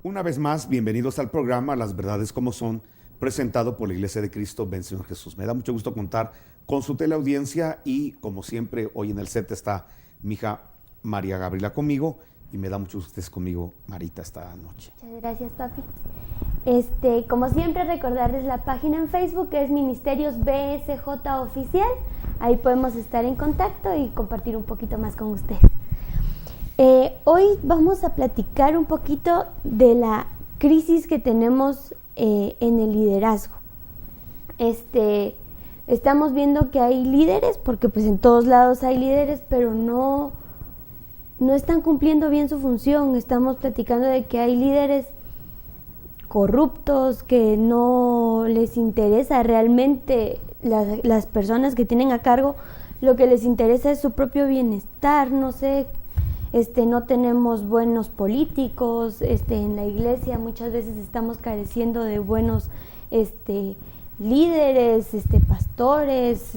Una vez más, bienvenidos al programa Las Verdades como Son, presentado por la Iglesia de Cristo, Ven Señor Jesús. Me da mucho gusto contar con su teleaudiencia y, como siempre, hoy en el set está mi hija María Gabriela conmigo y me da mucho gusto que estés conmigo, Marita, esta noche. Muchas gracias, papi. Como siempre, recordarles la página en Facebook, que es Ministerios BSJ Oficial. Ahí podemos estar en contacto y compartir un poquito más con ustedes. Hoy vamos a platicar un poquito de la crisis que tenemos en el liderazgo. Estamos viendo que hay líderes, porque pues en todos lados hay líderes, pero no están cumpliendo bien su función. Estamos platicando de que hay líderes corruptos, que no les interesa realmente las personas que tienen a cargo, lo que les interesa es su propio bienestar, no sé. No tenemos buenos políticos, en la iglesia muchas veces estamos careciendo de buenos líderes, pastores,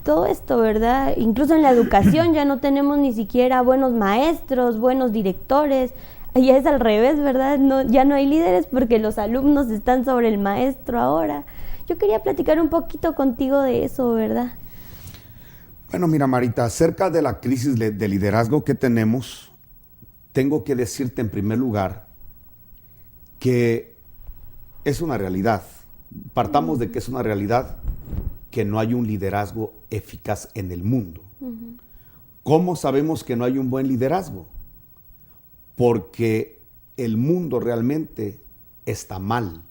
todo esto, ¿verdad? Incluso en la educación ya no tenemos ni siquiera buenos maestros, buenos directores. Ya es al revés, ¿verdad? Ya no hay líderes porque los alumnos están sobre el maestro ahora. Yo quería platicar un poquito contigo de eso, ¿verdad? Bueno, mira, Marita, acerca de la crisis de liderazgo que tenemos, tengo que decirte en primer lugar que es una realidad. Partamos de que es una realidad que no hay un liderazgo eficaz en el mundo. ¿Cómo sabemos que no hay un buen liderazgo? Porque el mundo realmente está mal.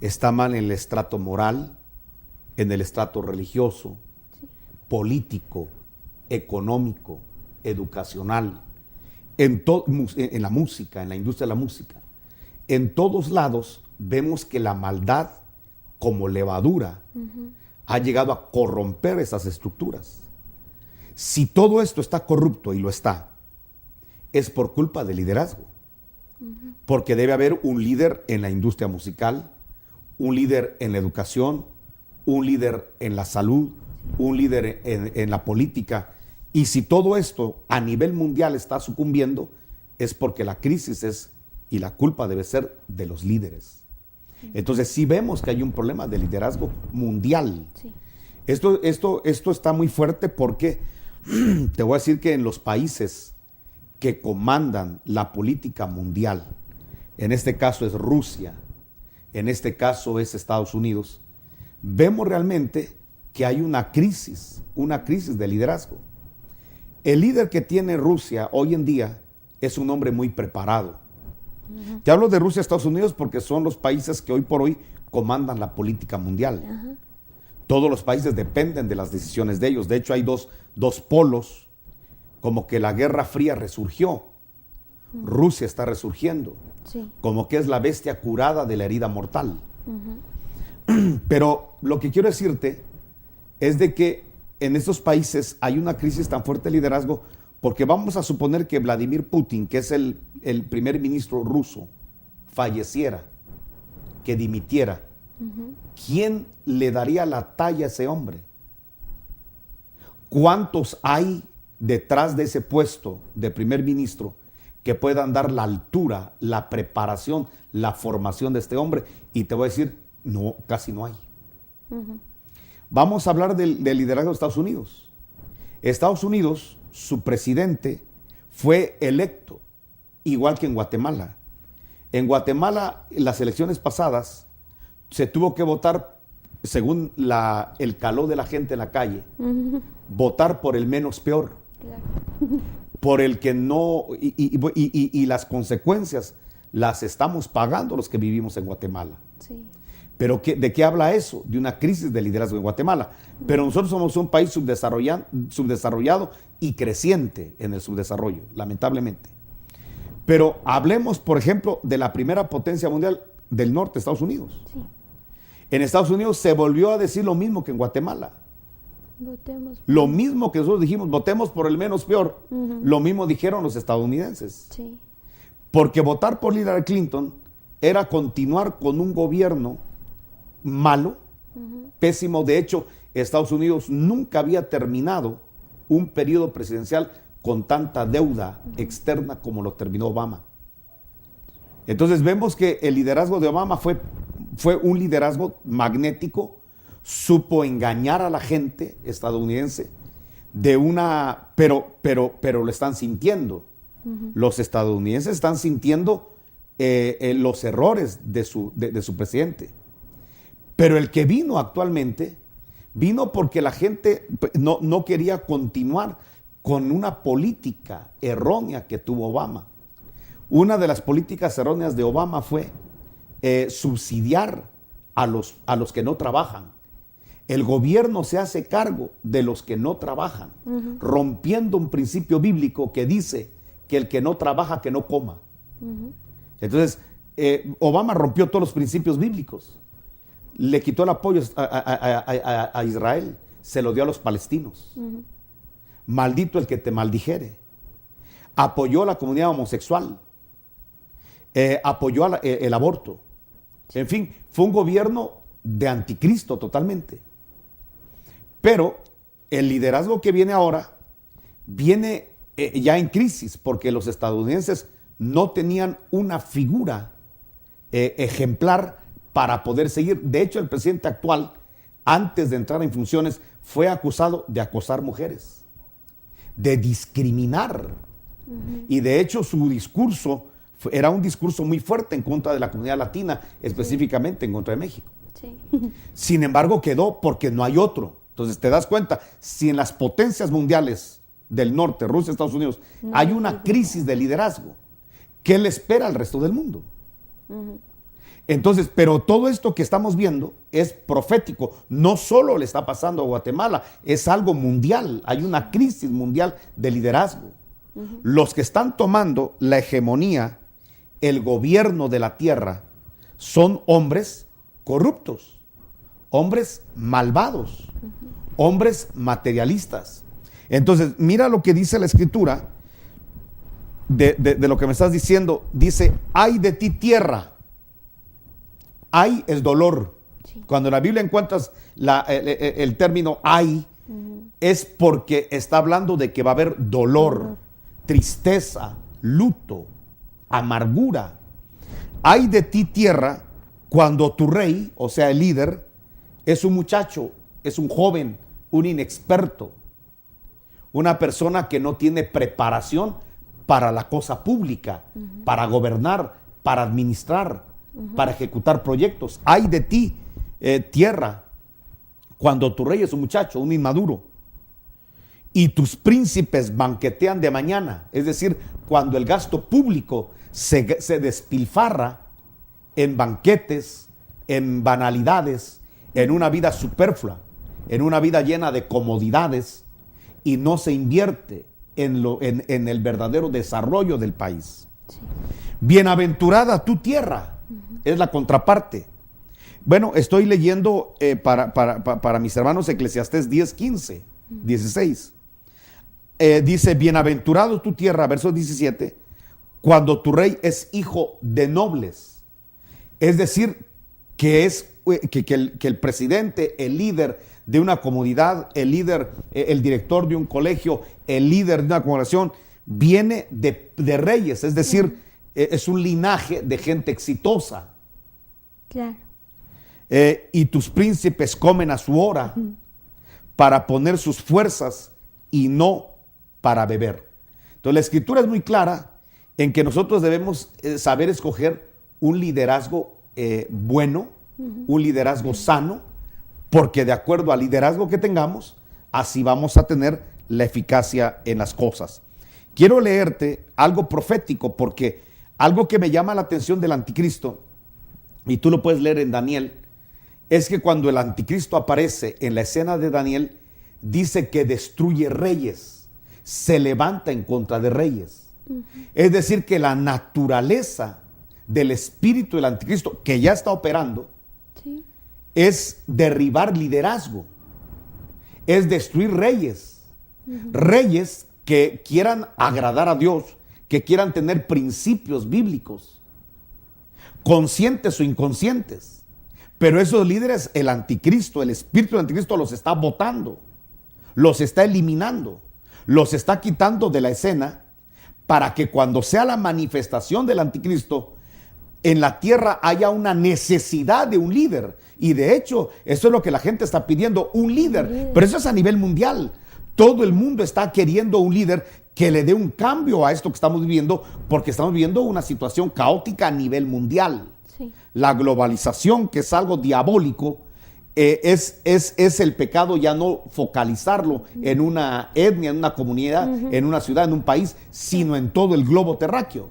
Está mal en el estrato moral, en el estrato religioso, político, económico, educacional, en la música, en la industria de la música. En todos lados vemos que la maldad, como levadura, ha llegado a corromper esas estructuras. Si todo esto está corrupto, y lo está, es por culpa del liderazgo. Porque debe haber un líder en la industria musical, un líder en la educación, un líder en la salud, un líder en la política. Y si todo esto a nivel mundial está sucumbiendo, es porque la crisis y la culpa debe ser de los líderes. Entonces sí vemos que hay un problema de liderazgo mundial. Sí. Esto está muy fuerte porque te voy a decir que en los países que comandan la política mundial, en este caso es Rusia, en este caso es Estados Unidos, vemos realmente que hay una crisis de liderazgo. El líder que tiene Rusia hoy en día es un hombre muy preparado. Te hablo de Rusia y Estados Unidos porque son los países que hoy por hoy comandan la política mundial. Todos los países dependen de las decisiones de ellos. De hecho, hay dos polos, como que la Guerra Fría resurgió. Rusia está resurgiendo, como que es la bestia curada de la herida mortal. Pero lo que quiero decirte es de que en estos países hay una crisis tan fuerte de liderazgo porque vamos a suponer que Vladimir Putin, que es el primer ministro ruso, falleciera, que dimitiera. ¿Quién le daría la talla a ese hombre? ¿Cuántos hay detrás de ese puesto de primer ministro que puedan dar la altura, la preparación, la formación de este hombre? Y te voy a decir, no, casi no hay. Vamos a hablar del liderazgo de Estados Unidos. Estados Unidos, su presidente fue electo, igual que en Guatemala. En Guatemala, en las elecciones pasadas, se tuvo que votar según el calor de la gente en la calle, votar por el menos peor, por el que no, y las consecuencias las estamos pagando los que vivimos en Guatemala. Sí. Pero ¿de qué habla eso? De una crisis de liderazgo en Guatemala. Pero nosotros somos un país subdesarrollado y creciente en el subdesarrollo, lamentablemente. Pero hablemos, por ejemplo, de la primera potencia mundial del norte, Estados Unidos. Sí. En Estados Unidos se volvió a decir lo mismo que en Guatemala. Lo mismo que nosotros dijimos, votemos por el menos peor. Lo mismo dijeron los estadounidenses. Sí. Porque votar por Hillary Clinton era continuar con un gobierno malo, pésimo. De hecho, Estados Unidos nunca había terminado un periodo presidencial con tanta deuda externa como lo terminó Obama. Entonces vemos que el liderazgo de Obama fue un liderazgo magnético, supo engañar a la gente estadounidense pero lo están sintiendo. Los estadounidenses están sintiendo los errores de su presidente. Pero el que vino actualmente, vino porque la gente no quería continuar con una política errónea que tuvo Obama. Una de las políticas erróneas de Obama fue subsidiar a los que no trabajan. El gobierno se hace cargo de los que no trabajan, rompiendo un principio bíblico que dice que el que no trabaja, que no coma. Entonces, Obama rompió todos los principios bíblicos. Le quitó el apoyo a Israel, se lo dio a los palestinos. Maldito el que te maldijere. Apoyó a la comunidad homosexual. Apoyó el aborto. En fin, fue un gobierno de anticristo totalmente. Pero el liderazgo que viene ahora viene ya en crisis, porque los estadounidenses no tenían una figura ejemplar para poder seguir. De hecho, el presidente actual, antes de entrar en funciones, fue acusado de acosar mujeres, de discriminar. Y de hecho su discurso era un discurso muy fuerte en contra de la comunidad latina, específicamente en contra de México. Sí. Sin embargo, quedó porque no hay otro. Entonces te das cuenta, si en las potencias mundiales del norte, Rusia, Estados Unidos, hay una crisis de liderazgo, ¿qué le espera al resto del mundo? Entonces, pero todo esto que estamos viendo es profético. No solo le está pasando a Guatemala, es algo mundial. Hay una crisis mundial de liderazgo. Los que están tomando la hegemonía, el gobierno de la tierra, son hombres corruptos, hombres malvados, hombres materialistas. Entonces, mira lo que dice la escritura de lo que me estás diciendo. Dice, ay de ti tierra. Ay es dolor. Sí. Cuando en la Biblia encuentras el término ay, es porque está hablando de que va a haber dolor, tristeza, luto, amargura. Ay de ti tierra, cuando tu rey, o sea el líder, es un muchacho, es un joven, un inexperto, una persona que no tiene preparación para la cosa pública, para gobernar, para administrar, para ejecutar proyectos. Ay de ti, tierra, cuando tu rey es un muchacho, un inmaduro, y tus príncipes banquetean de mañana. Es decir, cuando el gasto público se despilfarra en banquetes, en banalidades, en una vida superflua, en una vida llena de comodidades, y no se invierte en el verdadero desarrollo del país. Sí. Bienaventurada tu tierra, es la contraparte. Bueno, estoy leyendo para mis hermanos Eclesiastés 10, 15, 16. Dice, bienaventurado tu tierra, verso 17, cuando tu rey es hijo de nobles. Es decir, que el presidente, el líder de una comunidad, el líder, el director de un colegio, el líder de una congregación, viene de reyes, es decir, es un linaje de gente exitosa. Claro. Y tus príncipes comen a su hora para poner sus fuerzas y no para beber. Entonces la escritura es muy clara en que nosotros debemos saber escoger un liderazgo bueno, un liderazgo sano, porque de acuerdo al liderazgo que tengamos, así vamos a tener la eficacia en las cosas. Quiero leerte algo profético, porque algo que me llama la atención del anticristo, y tú lo puedes leer en Daniel, es que cuando el anticristo aparece en la escena de Daniel, dice que destruye reyes, se levanta en contra de reyes. Es decir, que la naturaleza del espíritu del anticristo, que ya está operando, sí, es derribar liderazgo, es destruir reyes, reyes que quieran agradar a Dios, que quieran tener principios bíblicos, conscientes o inconscientes. Pero esos líderes, el anticristo, el espíritu del anticristo los está botando, los está eliminando, los está quitando de la escena, para que cuando sea la manifestación del anticristo, en la tierra haya una necesidad de un líder. Y de hecho, eso es lo que la gente está pidiendo, un líder. Pero eso es a nivel mundial. Todo el mundo está queriendo un líder que le dé un cambio a esto que estamos viviendo, porque estamos viviendo una situación caótica a nivel mundial. Sí. La globalización, que es algo diabólico, es el pecado, ya no focalizarlo en una etnia, en una comunidad, en una ciudad, en un país, sino en todo el globo terráqueo.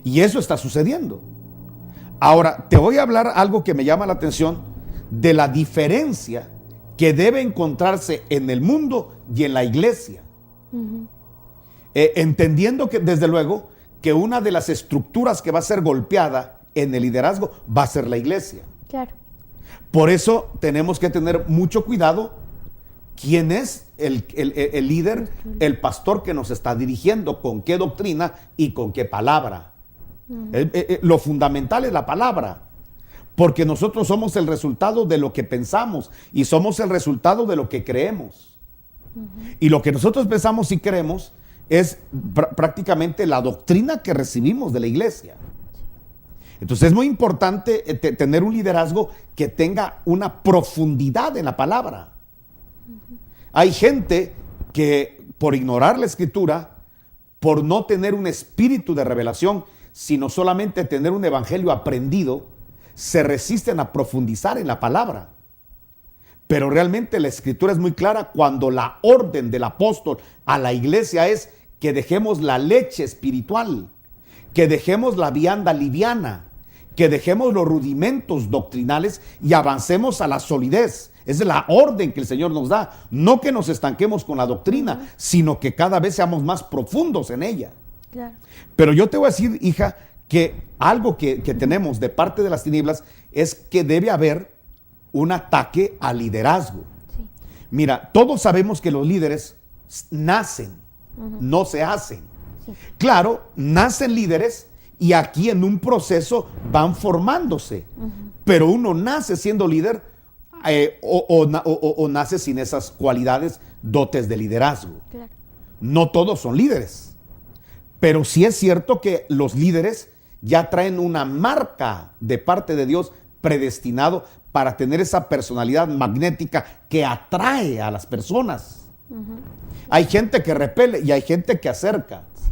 Y eso está sucediendo. Ahora, te voy a hablar algo que me llama la atención de la diferencia que debe encontrarse en el mundo y en la iglesia. Entendiendo que, desde luego, que una de las estructuras que va a ser golpeada en el liderazgo va a ser la iglesia. Claro. Por eso tenemos que tener mucho cuidado quién es el líder, el pastor que nos está dirigiendo, con qué doctrina y con qué palabra. Lo fundamental es la palabra, porque nosotros somos el resultado de lo que pensamos y somos el resultado de lo que creemos. Y lo que nosotros pensamos y creemos es prácticamente la doctrina que recibimos de la iglesia. Entonces es muy importante tener un liderazgo que tenga una profundidad en la palabra. Hay gente que por ignorar la escritura, por no tener un espíritu de revelación, sino solamente tener un evangelio aprendido, se resisten a profundizar en la palabra. Pero realmente la escritura es muy clara cuando la orden del apóstol a la iglesia es que dejemos la leche espiritual, que dejemos la vianda liviana, que dejemos los rudimentos doctrinales y avancemos a la solidez. Esa es la orden que el Señor nos da. No que nos estanquemos con la doctrina, sino que cada vez seamos más profundos en ella. Claro. Pero yo te voy a decir, hija, que algo que tenemos de parte de las tinieblas es que debe haber un ataque al liderazgo. Sí. Mira, todos sabemos que los líderes nacen, no se hacen. Sí. Claro, nacen líderes y aquí en un proceso van formándose. Pero uno nace siendo líder o nace sin esas cualidades, dotes de liderazgo. Claro. No todos son líderes. Pero sí es cierto que los líderes ya traen una marca de parte de Dios predestinado para tener esa personalidad magnética que atrae a las personas. Hay gente que repele y hay gente que acerca. Sí.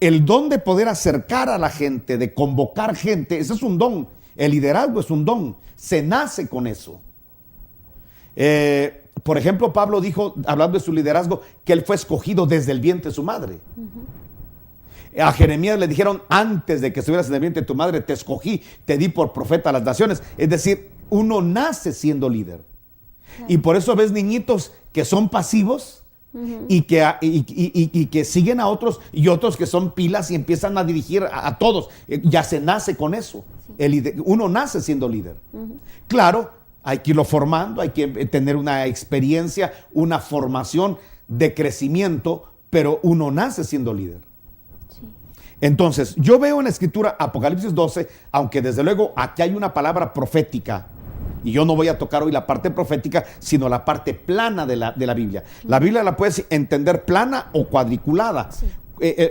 El don de poder acercar a la gente, de convocar gente, ese es un don. El liderazgo es un don. Se nace con eso. Por ejemplo, Pablo dijo, hablando de su liderazgo, que él fue escogido desde el vientre de su madre. A Jeremías le dijeron, antes de que estuvieras en el vientre de tu madre, te escogí, te di por profeta a las naciones. Es decir, uno nace siendo líder. Claro. Y por eso ves niñitos que son pasivos y que siguen a otros, y otros que son pilas y empiezan a dirigir a todos. Ya se nace con eso. Sí. Uno nace siendo líder. Claro, hay que irlo formando, hay que tener una experiencia, una formación de crecimiento, pero uno nace siendo líder. Entonces, yo veo en la escritura Apocalipsis 12, aunque desde luego aquí hay una palabra profética, y yo no voy a tocar hoy la parte profética, sino la parte plana de la Biblia. La Biblia la puedes entender plana o cuadriculada. Sí.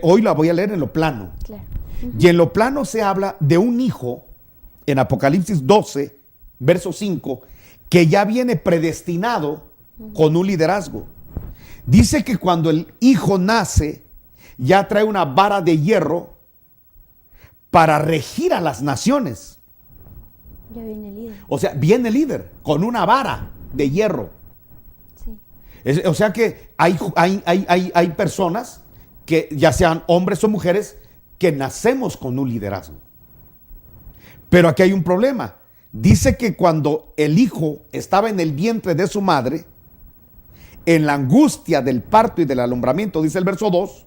Hoy la voy a leer en lo plano. Claro. Y en lo plano se habla de un hijo, en Apocalipsis 12, verso 5, que ya viene predestinado con un liderazgo. Dice que cuando el hijo nace, ya trae una vara de hierro para regir a las naciones. Ya viene el líder. O sea, viene el líder con una vara de hierro. Sí. O sea que hay personas que, ya sean hombres o mujeres, que nacemos con un liderazgo. Pero aquí hay un problema. Dice que cuando el hijo estaba en el vientre de su madre, en la angustia del parto y del alumbramiento, dice el verso 2,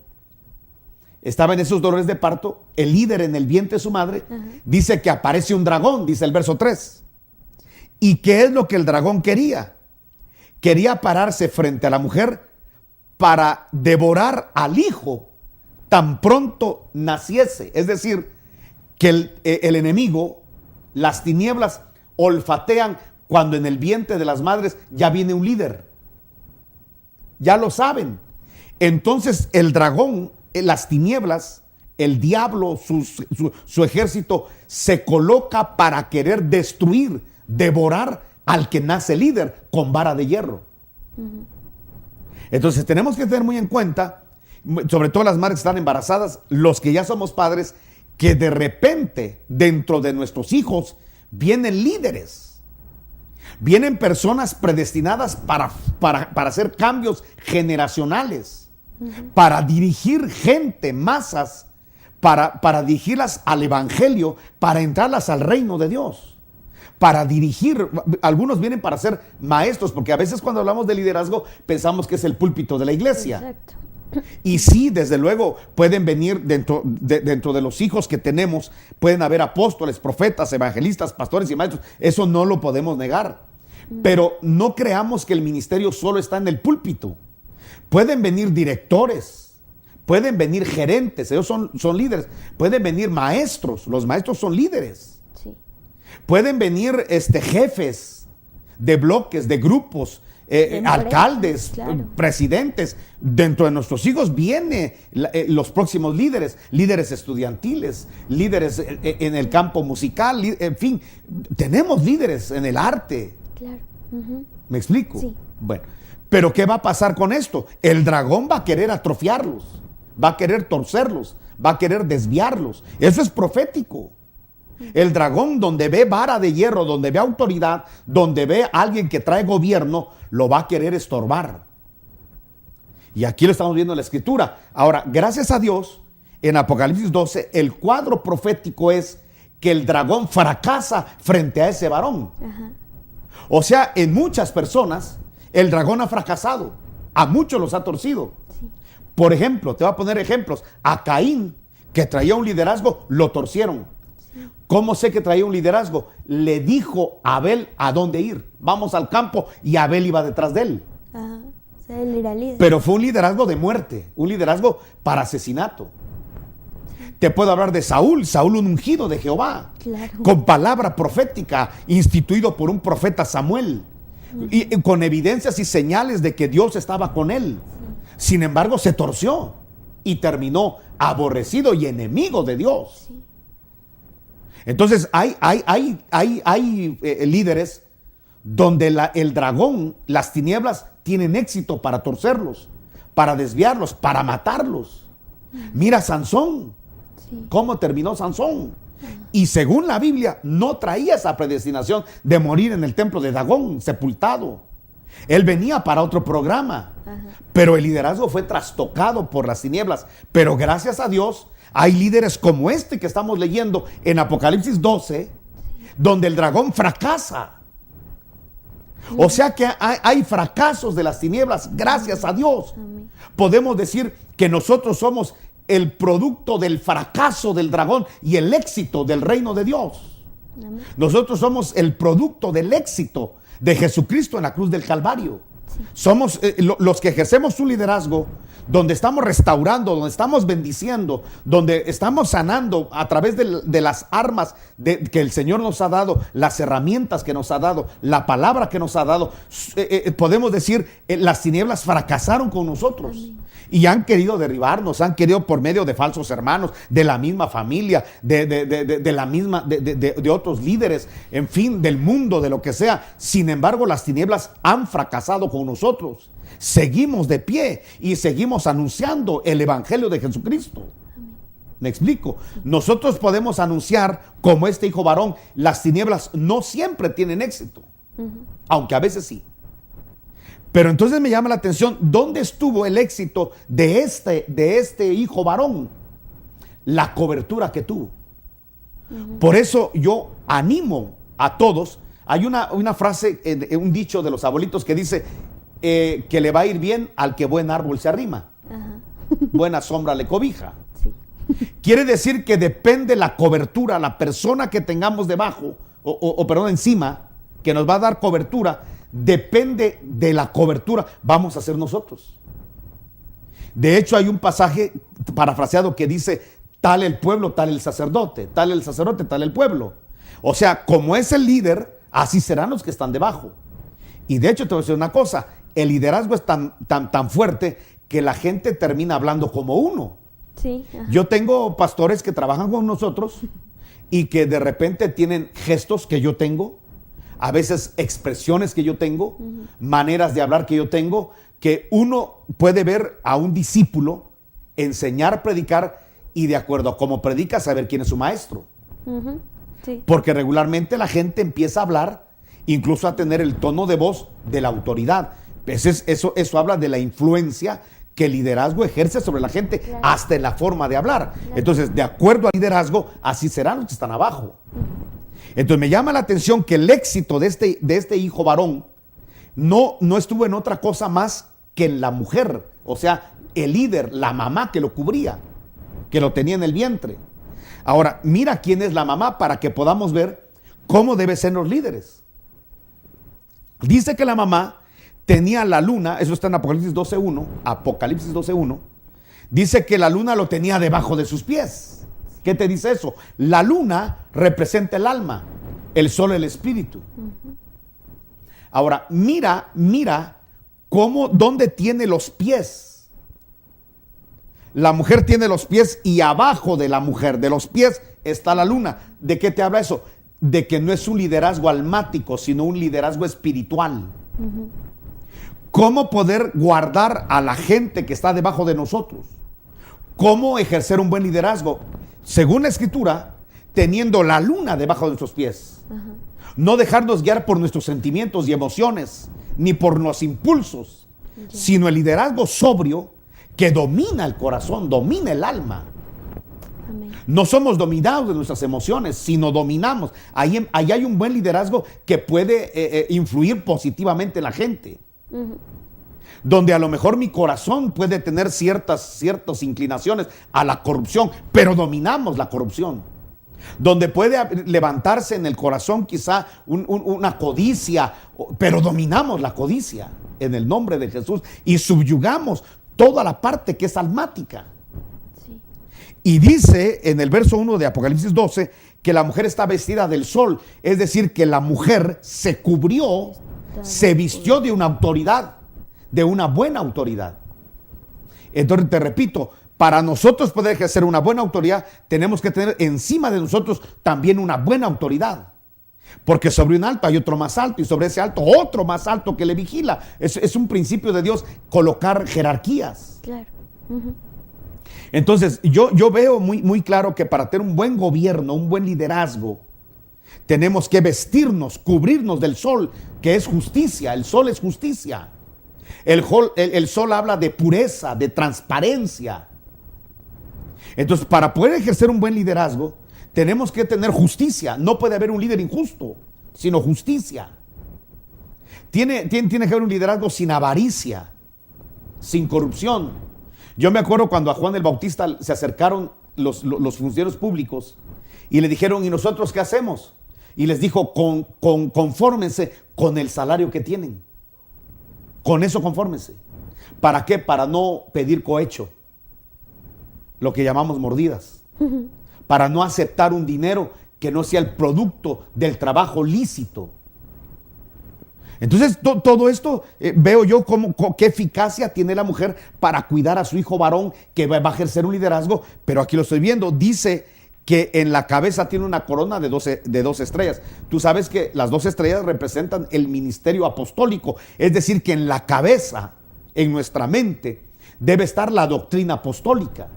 estaba en esos dolores de parto, el líder en el vientre de su madre, dice que aparece un dragón, dice el verso 3. ¿Y qué es lo que el dragón quería? Quería pararse frente a la mujer para devorar al hijo tan pronto naciese. Es decir, que el enemigo, las tinieblas, olfatean cuando en el vientre de las madres ya viene un líder. Ya lo saben. Entonces el dragón, las tinieblas, el diablo, su ejército, se coloca para querer destruir, devorar al que nace líder con vara de hierro. Entonces tenemos que tener muy en cuenta, sobre todo las madres que están embarazadas, los que ya somos padres, que de repente dentro de nuestros hijos vienen líderes, vienen personas predestinadas para hacer cambios generacionales, para dirigir gente, masas, para dirigirlas al evangelio, para entrarlas al reino de Dios, para dirigir. Algunos vienen para ser maestros, porque a veces cuando hablamos de liderazgo pensamos que es el púlpito de la iglesia. Exacto. Y sí, desde luego, pueden venir dentro de los hijos que tenemos, pueden haber apóstoles, profetas, evangelistas, pastores y maestros. Eso no lo podemos negar. Pero no creamos que el ministerio solo está en el púlpito. Pueden venir directores, pueden venir gerentes, ellos son líderes. Pueden venir maestros, los maestros son líderes. Sí. Pueden venir jefes de bloques, de grupos, alcaldes, claro, presidentes. Dentro de nuestros hijos vienen los próximos líderes estudiantiles, líderes en el campo musical, en fin, tenemos líderes en el arte. Claro. ¿Me explico? Sí. Bueno, pero ¿qué va a pasar con esto? El dragón va a querer atrofiarlos, va a querer torcerlos, va a querer desviarlos. Eso es profético. El dragón, donde ve vara de hierro, donde ve autoridad, donde ve a alguien que trae gobierno, lo va a querer estorbar. Y aquí lo estamos viendo en la escritura. Ahora, gracias a Dios, en Apocalipsis 12, el cuadro profético es que el dragón fracasa frente a ese varón. Ajá. O sea, en muchas personas, el dragón ha fracasado. A muchos los ha torcido. Sí. Por ejemplo, te voy a poner ejemplos. A Caín, que traía un liderazgo, lo torcieron. ¿Cómo sé que traía un liderazgo? Le dijo a Abel a dónde ir. Vamos al campo, y Abel iba detrás de él. Ajá. O sea, él era líder. Pero fue un liderazgo de muerte, un liderazgo para asesinato. Te puedo hablar de Saúl, un ungido de Jehová, Claro. con palabra profética, instituido por un profeta Samuel, y con evidencias y señales de que Dios estaba con él. Sin embargo, se torció y terminó aborrecido y enemigo de Dios. Sí. Entonces hay líderes donde el dragón, las tinieblas, tienen éxito para torcerlos, para desviarlos, para matarlos. Mira Sansón, Sí. cómo terminó Sansón. Y según la Biblia, no traía esa predestinación de morir en el templo de Dagón, sepultado. Él venía para otro programa. Ajá. Pero el liderazgo fue trastocado por las tinieblas. Pero gracias a Dios, hay líderes como este que estamos leyendo en Apocalipsis 12, donde el dragón fracasa. O sea que hay fracasos de las tinieblas, gracias a Dios. Amén. Podemos decir que nosotros somos el producto del fracaso del dragón y el éxito del reino de Dios. Amén. Nosotros somos el producto del éxito de Jesucristo en la cruz del Calvario. Sí. Somos los que ejercemos un liderazgo donde estamos restaurando, donde estamos bendiciendo, donde estamos sanando a través de las armas que el Señor nos ha dado, las herramientas que nos ha dado, la palabra que nos ha dado. Podemos decir, las tinieblas fracasaron con nosotros. Amén. Y han querido derribarnos, han querido por medio de falsos hermanos, de la misma familia, de otros líderes, en fin, del mundo, de lo que sea. Sin embargo, las tinieblas han fracasado con nosotros. Seguimos de pie y seguimos anunciando el evangelio de Jesucristo. ¿Me explico? Nosotros podemos anunciar como este hijo varón. Las tinieblas no siempre tienen éxito, aunque a veces sí. Pero entonces me llama la atención, ¿dónde estuvo el éxito de este hijo varón? La cobertura que tuvo. Por eso yo animo a todos. Hay una frase, un dicho de los abuelitos que dice que le va a ir bien al que buen árbol se arrima. Ajá. Buena sombra le cobija. Sí. Quiere decir que depende la cobertura, la persona que tengamos debajo, perdón, encima, que nos va a dar cobertura. Depende de la cobertura, vamos a ser nosotros. De hecho, hay un pasaje parafraseado que dice: tal el pueblo, tal el sacerdote, tal el sacerdote, tal el pueblo. O sea, como es el líder, así serán los que están debajo. Y de hecho, te voy a decir una cosa: el liderazgo es tan fuerte que la gente termina hablando como uno. Sí. Yo tengo pastores que trabajan con nosotros y que de repente tienen gestos que yo tengo, a veces expresiones que yo tengo, maneras de hablar que yo tengo, que uno puede ver a un discípulo enseñar, predicar y de acuerdo a cómo predica saber quién es su maestro. Sí. Porque regularmente la gente empieza a hablar, incluso a tener el tono de voz de la autoridad. Eso habla de la influencia que el liderazgo ejerce sobre la gente, claro, hasta en la forma de hablar. Claro. Entonces, de acuerdo al liderazgo, así serán los que están abajo. Entonces, me llama la atención que el éxito de este hijo varón no estuvo en otra cosa más que en la mujer, o sea, el líder, la mamá que lo cubría, que lo tenía en el vientre. Ahora, mira quién es la mamá para que podamos ver cómo deben ser los líderes. Dice que la mamá tenía la luna, eso está en Apocalipsis 12.1, dice que la luna lo tenía debajo de sus pies. ¿Qué te dice eso? La luna representa el alma, el sol el espíritu. Ahora, mira dónde tiene los pies. La mujer tiene los pies y abajo de la mujer, de los pies, está la luna. ¿De qué te habla eso? De que no es un liderazgo almático, sino un liderazgo espiritual. ¿Cómo poder guardar a la gente que está debajo de nosotros? ¿Cómo ejercer un buen liderazgo? Según la Escritura, teniendo la luna debajo de nuestros pies. No dejarnos guiar por nuestros sentimientos y emociones, ni por los impulsos, sino el liderazgo sobrio que domina el corazón, domina el alma. Amén. No somos dominados de nuestras emociones, sino dominamos. Ahí hay un buen liderazgo que puede influir positivamente en la gente. Donde a lo mejor mi corazón puede tener ciertas inclinaciones a la corrupción, pero dominamos la corrupción. Donde puede levantarse en el corazón quizá una codicia, pero dominamos la codicia en el nombre de Jesús y subyugamos toda la parte que es almática. Sí. Y dice en el verso 1 de Apocalipsis 12 que la mujer está vestida del sol, es decir, que la mujer se cubrió, se vistió de una autoridad, de una buena autoridad. Entonces te repito, para nosotros poder ejercer una buena autoridad, tenemos que tener encima de nosotros también una buena autoridad. Porque sobre un alto hay otro más alto y sobre ese alto otro más alto que le vigila. Es un principio de Dios colocar jerarquías. Claro. Entonces yo veo muy claro que para tener un buen gobierno, un buen liderazgo, tenemos que vestirnos, cubrirnos del sol, que es justicia. El sol es justicia. El sol habla de pureza, de transparencia. Entonces, para poder ejercer un buen liderazgo, tenemos que tener justicia. No puede haber un líder injusto, sino justicia. Tiene que haber un liderazgo sin avaricia, sin corrupción. Yo me acuerdo cuando a Juan el Bautista se acercaron los funcionarios públicos y le dijeron, ¿y nosotros qué hacemos? Y les dijo, confórmense con el salario que tienen. Con eso confórmense. ¿Para qué? Para no pedir cohecho, lo que llamamos mordidas. Para no aceptar un dinero que no sea el producto del trabajo lícito. Entonces todo esto veo yo qué eficacia tiene la mujer para cuidar a su hijo varón que va a ejercer un liderazgo, pero aquí lo estoy viendo, dice que en la cabeza tiene una corona de 12 estrellas. Tú sabes que las 12 estrellas representan el ministerio apostólico, es decir, que en la cabeza, en nuestra mente, debe estar la doctrina apostólica.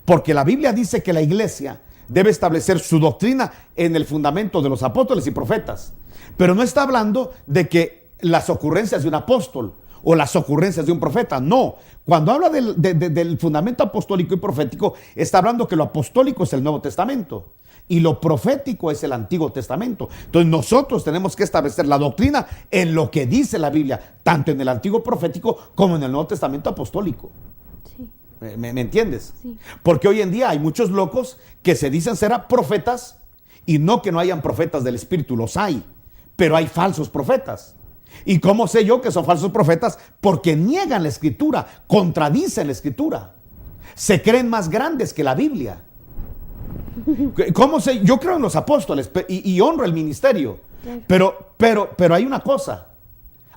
Porque la Biblia dice que la iglesia debe establecer su doctrina en el fundamento de los apóstoles y profetas. Pero no está hablando de que las ocurrencias de un apóstol o las ocurrencias de un profeta. No. Cuando habla del fundamento apostólico y profético, está hablando que lo apostólico es el Nuevo Testamento y lo profético es el Antiguo Testamento. Entonces nosotros tenemos que establecer la doctrina en lo que dice la Biblia, tanto en el Antiguo Profético como en el Nuevo Testamento Apostólico. Sí. ¿Me entiendes? Sí. Porque hoy en día hay muchos locos que se dicen ser profetas y no que no hayan profetas del Espíritu, los hay, pero hay falsos profetas. ¿Y cómo sé yo que son falsos profetas? Porque niegan la Escritura, contradicen la Escritura, se creen más grandes que la Biblia. ¿Cómo sé? Yo creo en los apóstoles y honro el ministerio, pero hay una cosa,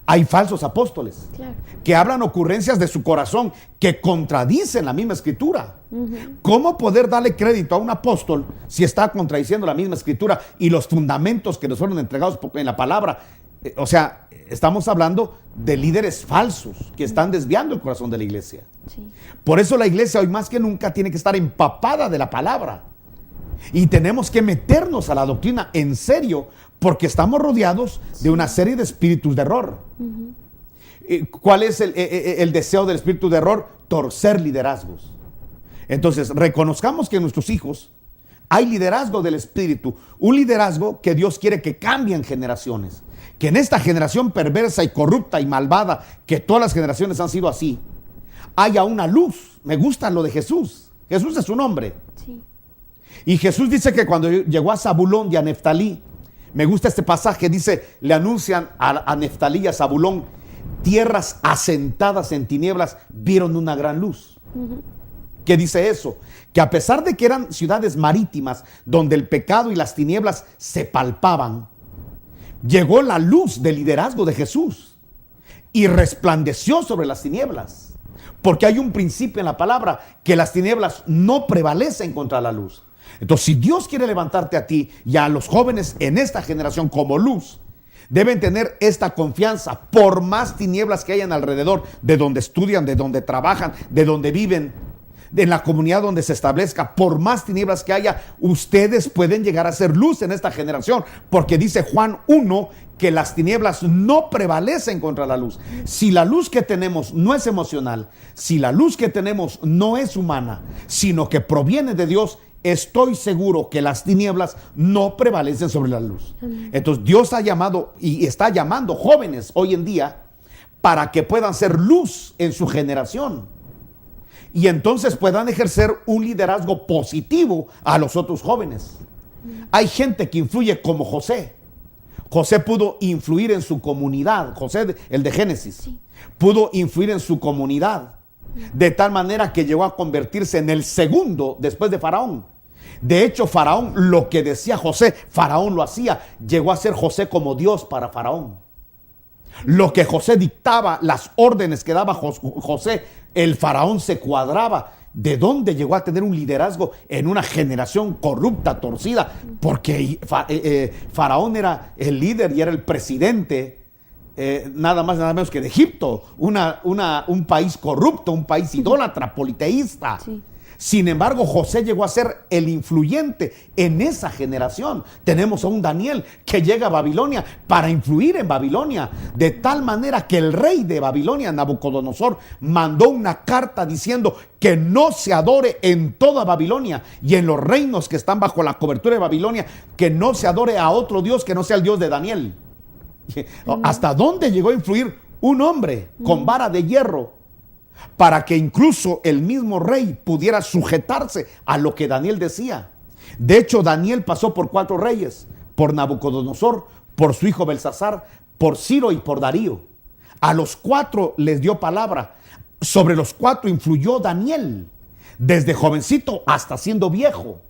Hay falsos apóstoles, Claro. que hablan ocurrencias de su corazón, que contradicen la misma escritura. ¿Cómo poder darle crédito a un apóstol si está contradiciendo la misma escritura y los fundamentos que nos fueron entregados en la palabra? O sea, estamos hablando de líderes falsos que están desviando el corazón de la iglesia. Sí. Por eso la iglesia hoy más que nunca tiene que estar empapada de la palabra. Y tenemos que meternos a la doctrina en serio, porque estamos rodeados de una serie de espíritus de error. ¿Cuál es el deseo del espíritu de error? Torcer liderazgos. Entonces, reconozcamos que en nuestros hijos hay liderazgo del espíritu, un liderazgo que Dios quiere que cambien generaciones, que en esta generación perversa y corrupta y malvada, que todas las generaciones han sido así, haya una luz. Me gusta lo de Jesús. Jesús es su nombre. Sí. Y Jesús dice que cuando llegó a Zabulón y a Neftalí, me gusta este pasaje, dice, le anuncian a Neftalí y a Zabulón, tierras asentadas en tinieblas vieron una gran luz. ¿Qué dice eso? Que a pesar de que eran ciudades marítimas donde el pecado y las tinieblas se palpaban, llegó la luz del liderazgo de Jesús y resplandeció sobre las tinieblas. Porque hay un principio en la palabra, que las tinieblas no prevalecen contra la luz. Entonces, si Dios quiere levantarte a ti y a los jóvenes en esta generación como luz, deben tener esta confianza, por más tinieblas que hayan alrededor, de donde estudian, de donde trabajan, de donde viven, en la comunidad donde se establezca, por más tinieblas que haya, ustedes pueden llegar a ser luz en esta generación, porque dice Juan 1 que las tinieblas no prevalecen contra la luz. Si la luz que tenemos no es emocional, si la luz que tenemos no es humana, sino que proviene de Dios, estoy seguro que las tinieblas no prevalecen sobre la luz. Entonces Dios ha llamado y está llamando jóvenes hoy en día para que puedan ser luz en su generación y entonces puedan ejercer un liderazgo positivo a los otros jóvenes. Hay gente que influye como José. José pudo influir en su comunidad. José, el de Génesis, Sí. pudo influir en su comunidad de tal manera que llegó a convertirse en el segundo después de Faraón. De hecho, Faraón, lo que decía José, Faraón lo hacía. Llegó a ser José como Dios para Faraón. Lo que José dictaba, las órdenes que daba José, el Faraón se cuadraba. ¿De dónde llegó a tener un liderazgo en una generación corrupta, torcida? Porque Faraón era el líder y era el presidente, nada más nada menos que de Egipto, un país corrupto, un país idólatra, politeísta. Sí. Sin embargo, José llegó a ser el influyente en esa generación. Tenemos a un Daniel que llega a Babilonia para influir en Babilonia, de tal manera que el rey de Babilonia, Nabucodonosor, mandó una carta diciendo que no se adore en toda Babilonia y en los reinos que están bajo la cobertura de Babilonia, que no se adore a otro Dios que no sea el Dios de Daniel. ¿Hasta dónde llegó a influir un hombre con vara de hierro para que incluso el mismo rey pudiera sujetarse a lo que Daniel decía? De hecho, Daniel pasó por 4 reyes, por Nabucodonosor, por su hijo Belsasar, por Ciro y por Darío. A los 4 les dio palabra. Sobre los 4 influyó Daniel, desde jovencito hasta siendo viejo.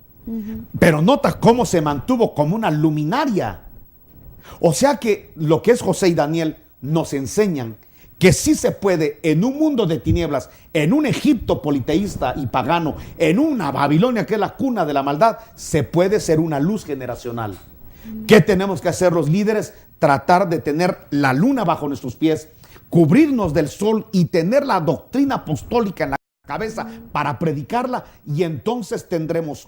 Pero nota cómo se mantuvo como una luminaria. O sea que lo que es José y Daniel nos enseñan que sí se puede en un mundo de tinieblas, en un Egipto politeísta y pagano, en una Babilonia que es la cuna de la maldad, se puede ser una luz generacional. ¿Qué tenemos que hacer los líderes? Tratar de tener la luna bajo nuestros pies, cubrirnos del sol y tener la doctrina apostólica en la cabeza para predicarla, y entonces tendremos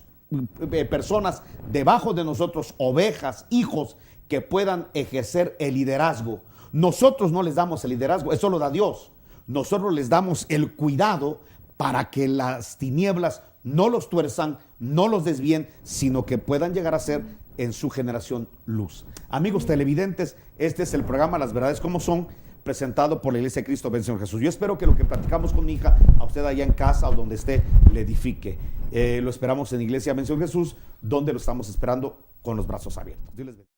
personas debajo de nosotros, ovejas, hijos, que puedan ejercer el liderazgo. Nosotros no les damos el liderazgo, eso lo da Dios. Nosotros les damos el cuidado para que las tinieblas no los tuerzan, no los desvíen, sino que puedan llegar a ser en su generación luz. Amigos televidentes, este es el programa Las Verdades Como Son, presentado por la Iglesia de Cristo Ven Señor Jesús. Yo espero que lo que platicamos con mi hija, a usted allá en casa o donde esté, le edifique. Lo esperamos en Iglesia Ven Señor Jesús, donde lo estamos esperando con los brazos abiertos. Dios les bendiga.